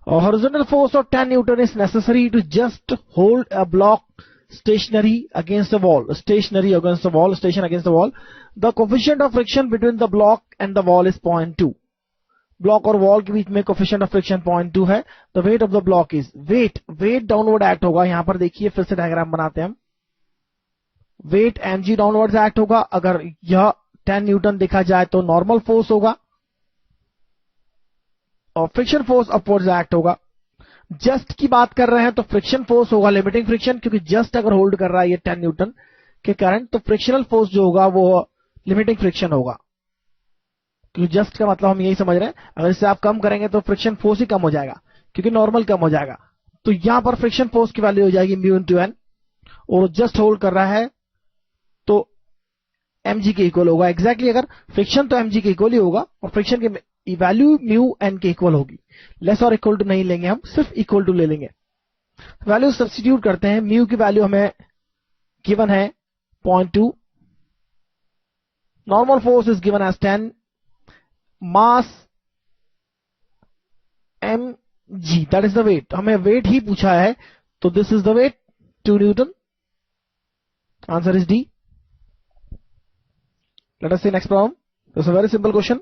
horizontal force of 10 Newton is necessary to just hold a block stationary against the wall. Stationary against the wall, station against the wall. The coefficient of friction between the block and the wall is 0.2. Block और wall के बीच में coefficient of friction 0.2 है. The weight of the block is, weight downward act होगा. यहां पर देखिए फिर से डायग्राम बनाते हैं हम. वेट mg डाउनवर्ड एक्ट होगा. अगर यह 10 न्यूटन देखा जाए तो नॉर्मल फोर्स होगा और फ्रिक्शन फोर्स अपवर्ड्स एक्ट होगा. जस्ट की बात कर रहे हैं तो फ्रिक्शन फोर्स होगा लिमिटिंग फ्रिक्शन, क्योंकि जस्ट अगर होल्ड कर रहा है ये 10 न्यूटन के करंट, तो फ्रिक्शनल फोर्स जो होगा वो लिमिटिंग फ्रिक्शन होगा. क्योंकि जस्ट का मतलब हम यही समझ रहे हैं, अगर इससे आप कम करेंगे तो फ्रिक्शन फोर्स ही कम हो जाएगा, क्योंकि नॉर्मल कम हो जाएगा. तो यहां पर फ्रिक्शन फोर्स की वैल्यू हो जाएगी म्यू इंटू एन, और जस्ट होल्ड कर रहा है तो mg के इक्वल होगा. एग्जैक्टली अगर फ्रिक्शन तो mg के इक्वल ही होगा और फ्रिक्शन की वैल्यू म्यू एन के इक्वल होगी. लेस और इक्वल टू नहीं लेंगे हम, सिर्फ इक्वल टू ले लेंगे. वैल्यू सब्स्टिट्यूट करते हैं. म्यू की वैल्यू हमें गिवन है 0.2. Normal force is given as 10. Mass mg, that is the weight. हमें वेट ही पूछा है, तो this is the weight 2 newton. Answer is D. Let us see next problem. This is a very simple question.